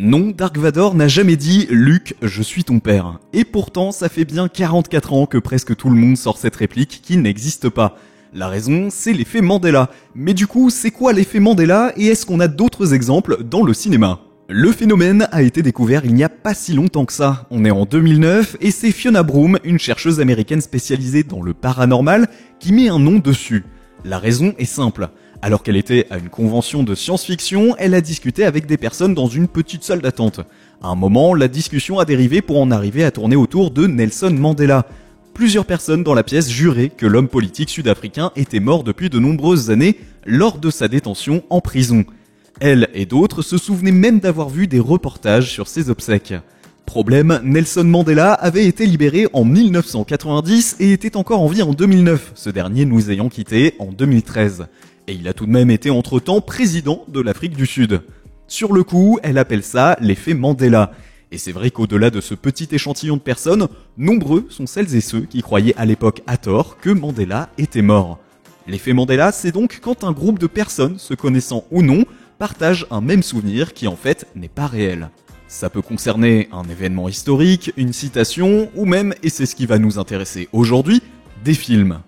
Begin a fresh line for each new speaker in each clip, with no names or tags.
Non, Dark Vador n'a jamais dit « Luke, je suis ton père ». Et pourtant, ça fait bien 44 ans que presque tout le monde sort cette réplique qui n'existe pas. La raison, c'est l'effet Mandela. Mais du coup, c'est quoi l'effet Mandela et est-ce qu'on a d'autres exemples dans le cinéma ? Le phénomène a été découvert il n'y a pas si longtemps que ça. On est en 2009 et c'est Fiona Broome, une chercheuse américaine spécialisée dans le paranormal, qui met un nom dessus. La raison est simple. Alors qu'elle était à une convention de science-fiction, elle a discuté avec des personnes dans une petite salle d'attente. À un moment, la discussion a dérivé pour en arriver à tourner autour de Nelson Mandela. Plusieurs personnes dans la pièce juraient que l'homme politique sud-africain était mort depuis de nombreuses années lors de sa détention en prison. Elle et d'autres se souvenaient même d'avoir vu des reportages sur ses obsèques. Problème, Nelson Mandela avait été libéré en 1990 et était encore en vie en 2009, ce dernier nous ayant quittés en 2013. Et il a tout de même été entre-temps président de l'Afrique du Sud. Sur le coup, elle appelle ça l'effet Mandela. Et c'est vrai qu'au-delà de ce petit échantillon de personnes, nombreux sont celles et ceux qui croyaient à l'époque à tort que Mandela était mort. L'effet Mandela, c'est donc quand un groupe de personnes, se connaissant ou non, partagent un même souvenir qui en fait n'est pas réel. Ça peut concerner un événement historique, une citation, ou même, et c'est ce qui va nous intéresser aujourd'hui, des films.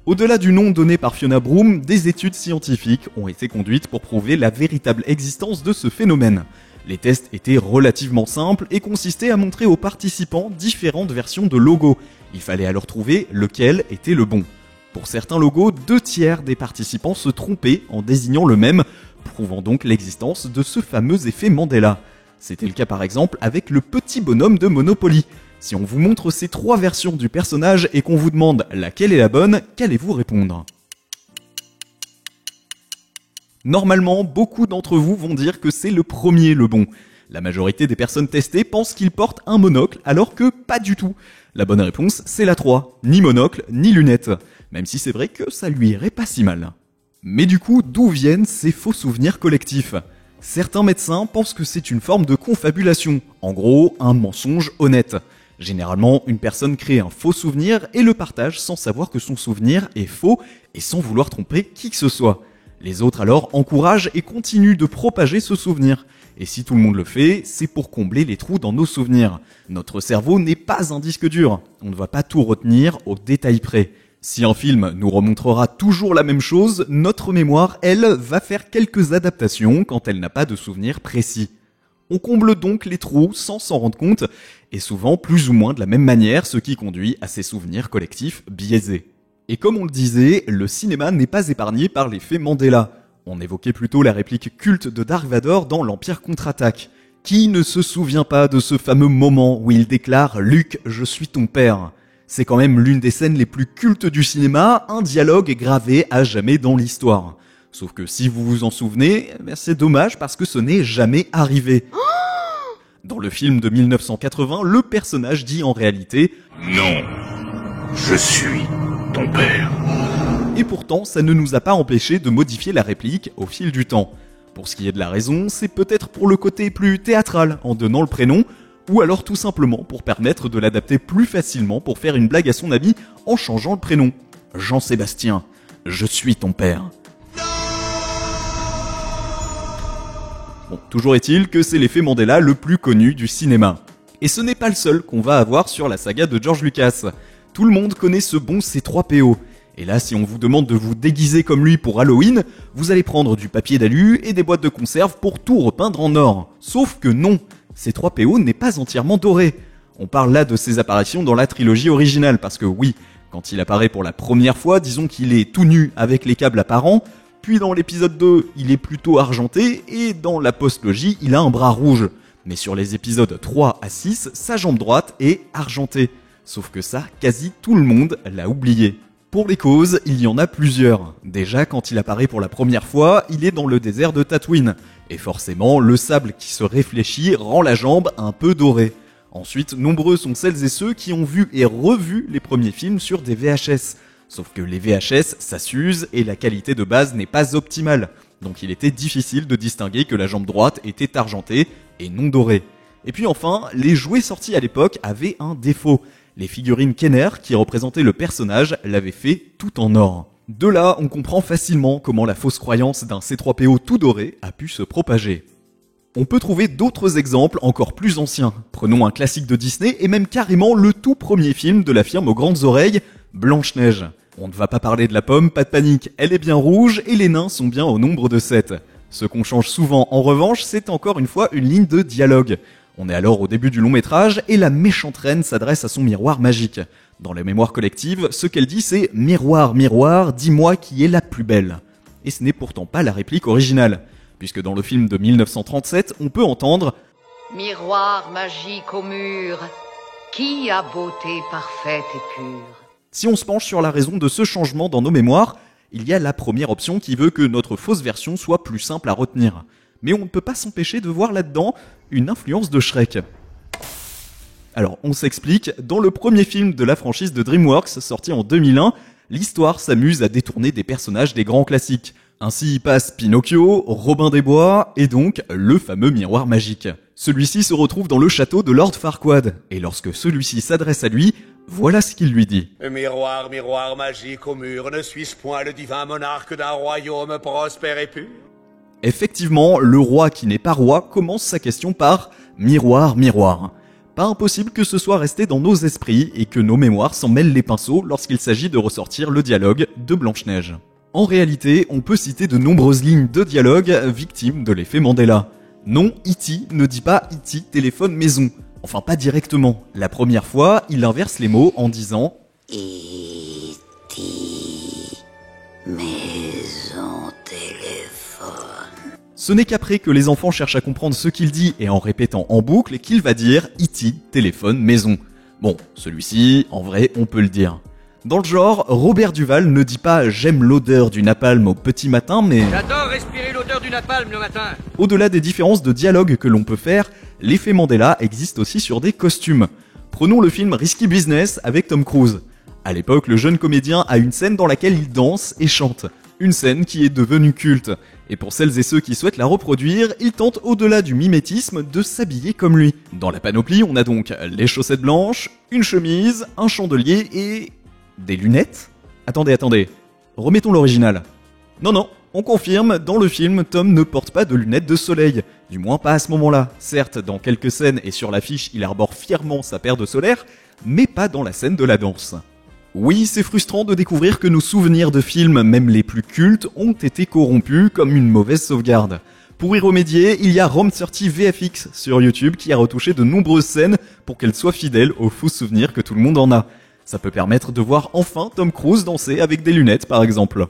Au-delà du nom donné par Fiona Broome, des études scientifiques ont été conduites pour prouver la véritable existence de ce phénomène. Les tests étaient relativement simples et consistaient à montrer aux participants différentes versions de logos. Il fallait alors trouver lequel était le bon. Pour certains logos, 2/3 des participants se trompaient en désignant le même, prouvant donc l'existence de ce fameux effet Mandela. C'était le cas par exemple avec le petit bonhomme de Monopoly. Si on vous montre ces 3 versions du personnage et qu'on vous demande laquelle est la bonne, qu'allez-vous répondre ? Normalement, beaucoup d'entre vous vont dire que c'est le premier le bon. La majorité des personnes testées pensent qu'il porte un monocle, alors que pas du tout. La bonne réponse, c'est la 3. Ni monocle, ni lunettes. Même si c'est vrai que ça lui irait pas si mal. Mais du coup, d'où viennent ces faux souvenirs collectifs ? Certains médecins pensent que c'est une forme de confabulation. En gros, un mensonge honnête. Généralement, une personne crée un faux souvenir et le partage sans savoir que son souvenir est faux et sans vouloir tromper qui que ce soit. Les autres alors encouragent et continuent de propager ce souvenir. Et si tout le monde le fait, c'est pour combler les trous dans nos souvenirs. Notre cerveau n'est pas un disque dur. On ne va pas tout retenir au détail près. Si un film nous remontrera toujours la même chose, notre mémoire, elle, va faire quelques adaptations quand elle n'a pas de souvenir précis. On comble donc les trous sans s'en rendre compte, et souvent plus ou moins de la même manière, ce qui conduit à ces souvenirs collectifs biaisés. Et comme on le disait, le cinéma n'est pas épargné par l'effet Mandela. On évoquait plutôt la réplique culte de Dark Vador dans l'Empire contre-attaque. Qui ne se souvient pas de ce fameux moment où il déclare « Luke, je suis ton père ». C'est quand même l'une des scènes les plus cultes du cinéma, un dialogue gravé à jamais dans l'histoire. Sauf que si vous vous en souvenez, c'est dommage parce que ce n'est jamais arrivé. Dans le film de 1980, le personnage dit en réalité «
Non, je suis ton père ».
Et pourtant, ça ne nous a pas empêché de modifier la réplique au fil du temps. Pour ce qui est de la raison, c'est peut-être pour le côté plus théâtral en donnant le prénom, ou alors tout simplement pour permettre de l'adapter plus facilement pour faire une blague à son ami en changeant le prénom. Jean-Sébastien, je suis ton père. Bon, toujours est-il que c'est l'effet Mandela le plus connu du cinéma. Et ce n'est pas le seul qu'on va avoir sur la saga de George Lucas. Tout le monde connaît ce bon C3PO. Et là, si on vous demande de vous déguiser comme lui pour Halloween, vous allez prendre du papier d'alu et des boîtes de conserve pour tout repeindre en or. Sauf que non, C3PO n'est pas entièrement doré. On parle là de ses apparitions dans la trilogie originale, parce que oui, quand il apparaît pour la première fois, disons qu'il est tout nu avec les câbles apparents, puis dans l'épisode 2, il est plutôt argenté, et dans la post-logie, il a un bras rouge. Mais sur les épisodes 3 à 6, sa jambe droite est argentée. Sauf que ça, quasi tout le monde l'a oublié. Pour les causes, il y en a plusieurs. Déjà, quand il apparaît pour la première fois, il est dans le désert de Tatooine. Et forcément, le sable qui se réfléchit rend la jambe un peu dorée. Ensuite, nombreux sont celles et ceux qui ont vu et revu les premiers films sur des VHS. Sauf que les VHS, ça s'use et la qualité de base n'est pas optimale. Donc il était difficile de distinguer que la jambe droite était argentée et non dorée. Et puis enfin, les jouets sortis à l'époque avaient un défaut. Les figurines Kenner, qui représentaient le personnage, l'avaient fait tout en or. De là, on comprend facilement comment la fausse croyance d'un C3PO tout doré a pu se propager. On peut trouver d'autres exemples encore plus anciens. Prenons un classique de Disney et même carrément le tout premier film de la firme aux grandes oreilles, Blanche-Neige. On ne va pas parler de la pomme, pas de panique, elle est bien rouge et les nains sont bien au nombre de 7. Ce qu'on change souvent en revanche, c'est encore une fois une ligne de dialogue. On est alors au début du long métrage et la méchante reine s'adresse à son miroir magique. Dans la mémoire collective, ce qu'elle dit c'est « Miroir, miroir, dis-moi qui est la plus belle ». Et ce n'est pourtant pas la réplique originale, puisque dans le film de 1937, on peut entendre «
Miroir magique au mur, qui a beauté parfaite et pure ?»
Si on se penche sur la raison de ce changement dans nos mémoires, il y a la première option qui veut que notre fausse version soit plus simple à retenir. Mais on ne peut pas s'empêcher de voir là-dedans une influence de Shrek. Alors, on s'explique, dans le premier film de la franchise de DreamWorks, sorti en 2001, l'histoire s'amuse à détourner des personnages des grands classiques. Ainsi y passe Pinocchio, Robin des Bois, et donc le fameux miroir magique. Celui-ci se retrouve dans le château de Lord Farquaad, et lorsque celui-ci s'adresse à lui, voilà ce qu'il lui dit.
Miroir, miroir magique au mur, ne suis-je point le divin monarque d'un royaume prospère et pur ?
Effectivement, le roi qui n'est pas roi commence sa question par « Miroir, miroir ». Pas impossible que ce soit resté dans nos esprits et que nos mémoires s'en mêlent les pinceaux lorsqu'il s'agit de ressortir le dialogue de Blanche-Neige. En réalité, on peut citer de nombreuses lignes de dialogue victimes de l'effet Mandela. Non, E.T. ne dit pas E.T. téléphone maison. Enfin, pas directement. La première fois, il inverse les mots en disant
E.T. maison téléphone.
Ce n'est qu'après que les enfants cherchent à comprendre ce qu'il dit et en répétant en boucle qu'il va dire E.T. téléphone maison. Bon, celui-ci, en vrai, on peut le dire. Dans le genre, Robert Duval ne dit pas « j'aime l'odeur du napalm au petit matin » mais...
J'adore respirer l'odeur du napalm le matin.
Au-delà des différences de dialogue que l'on peut faire, l'effet Mandela existe aussi sur des costumes. Prenons le film Risky Business avec Tom Cruise. À l'époque, le jeune comédien a une scène dans laquelle il danse et chante. Une scène qui est devenue culte. Et pour celles et ceux qui souhaitent la reproduire, il tente au-delà du mimétisme de s'habiller comme lui. Dans la panoplie, on a donc les chaussettes blanches, une chemise, un chandelier et... des lunettes ? Attendez. Remettons l'original. Non, on confirme, dans le film, Tom ne porte pas de lunettes de soleil. Du moins pas à ce moment-là. Certes, dans quelques scènes et sur l'affiche, il arbore fièrement sa paire de solaire, mais pas dans la scène de la danse. Oui, c'est frustrant de découvrir que nos souvenirs de films, même les plus cultes, ont été corrompus comme une mauvaise sauvegarde. Pour y remédier, il y a Rom30 VFX sur YouTube qui a retouché de nombreuses scènes pour qu'elles soient fidèles aux faux souvenirs que tout le monde en a. Ça peut permettre de voir enfin Tom Cruise danser avec des lunettes par exemple.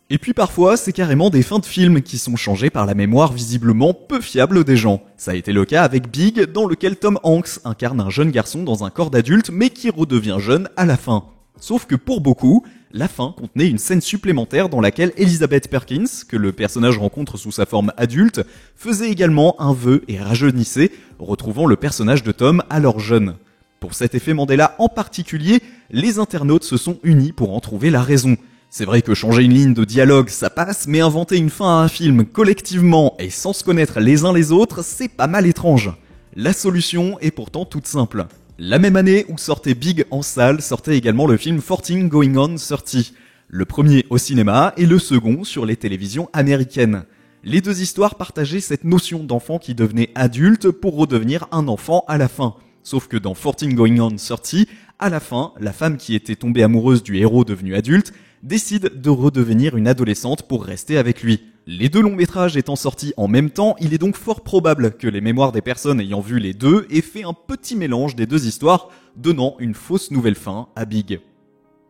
Et puis parfois, c'est carrément des fins de films qui sont changées par la mémoire visiblement peu fiable des gens. Ça a été le cas avec Big, dans lequel Tom Hanks incarne un jeune garçon dans un corps d'adulte mais qui redevient jeune à la fin. Sauf que pour beaucoup, la fin contenait une scène supplémentaire dans laquelle Elizabeth Perkins, que le personnage rencontre sous sa forme adulte, faisait également un vœu et rajeunissait, retrouvant le personnage de Tom alors jeune. Pour cet effet Mandela en particulier, les internautes se sont unis pour en trouver la raison. C'est vrai que changer une ligne de dialogue ça passe, mais inventer une fin à un film collectivement et sans se connaître les uns les autres, c'est pas mal étrange. La solution est pourtant toute simple. La même année où sortait Big en salle, sortait également le film 14 Going on 30. Le premier au cinéma et le second sur les télévisions américaines. Les deux histoires partageaient cette notion d'enfant qui devenait adulte pour redevenir un enfant à la fin. Sauf que dans 14 Going on 30, à la fin, la femme qui était tombée amoureuse du héros devenu adulte décide de redevenir une adolescente pour rester avec lui. Les deux longs métrages étant sortis en même temps, il est donc fort probable que les mémoires des personnes ayant vu les deux aient fait un petit mélange des deux histoires, donnant une fausse nouvelle fin à Big.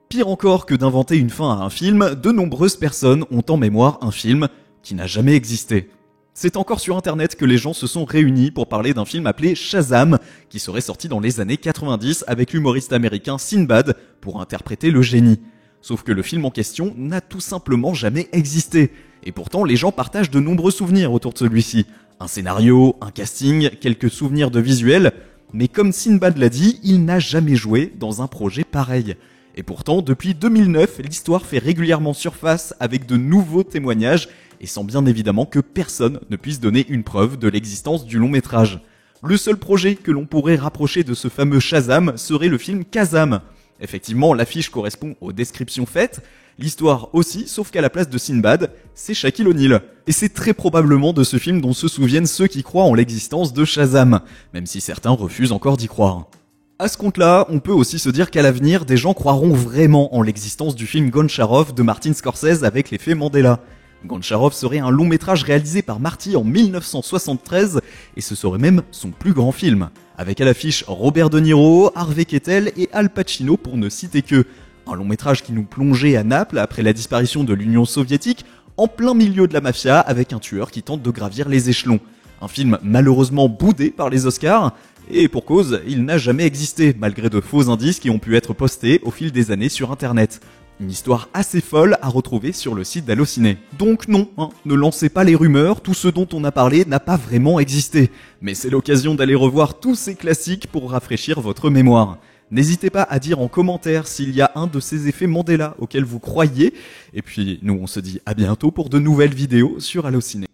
Pire encore que d'inventer une fin à un film, de nombreuses personnes ont en mémoire un film qui n'a jamais existé. C'est encore sur internet que les gens se sont réunis pour parler d'un film appelé Shazam, qui serait sorti dans les années 90 avec l'humoriste américain Sinbad pour interpréter le génie. Sauf que le film en question n'a tout simplement jamais existé. Et pourtant, les gens partagent de nombreux souvenirs autour de celui-ci. Un scénario, un casting, quelques souvenirs de visuels. Mais comme Sinbad l'a dit, il n'a jamais joué dans un projet pareil. Et pourtant, depuis 2009, l'histoire fait régulièrement surface avec de nouveaux témoignages et sans bien évidemment que personne ne puisse donner une preuve de l'existence du long métrage. Le seul projet que l'on pourrait rapprocher de ce fameux Shazam serait le film Kazam. Effectivement, l'affiche correspond aux descriptions faites, L'histoire aussi, sauf qu'à la place de Sinbad, c'est Shaquille O'Neal. Et c'est très probablement de ce film dont se souviennent ceux qui croient en l'existence de Shazam, même si certains refusent encore d'y croire. À ce compte-là, on peut aussi se dire qu'à l'avenir, des gens croiront vraiment en l'existence du film Goncharov de Martin Scorsese avec l'effet Mandela. Goncharov serait un long métrage réalisé par Marty en 1973 et ce serait même son plus grand film, avec à l'affiche Robert De Niro, Harvey Keitel et Al Pacino pour ne citer que. Un long métrage qui nous plongeait à Naples après la disparition de l'Union soviétique, en plein milieu de la mafia avec un tueur qui tente de gravir les échelons. Un film malheureusement boudé par les Oscars, et pour cause, il n'a jamais existé, malgré de faux indices qui ont pu être postés au fil des années sur internet. Une histoire assez folle à retrouver sur le site d'Allociné. Donc non, ne lancez pas les rumeurs, tout ce dont on a parlé n'a pas vraiment existé. Mais c'est l'occasion d'aller revoir tous ces classiques pour rafraîchir votre mémoire. N'hésitez pas à dire en commentaire s'il y a un de ces effets Mandela auxquels vous croyez. Et puis nous on se dit à bientôt pour de nouvelles vidéos sur Allociné.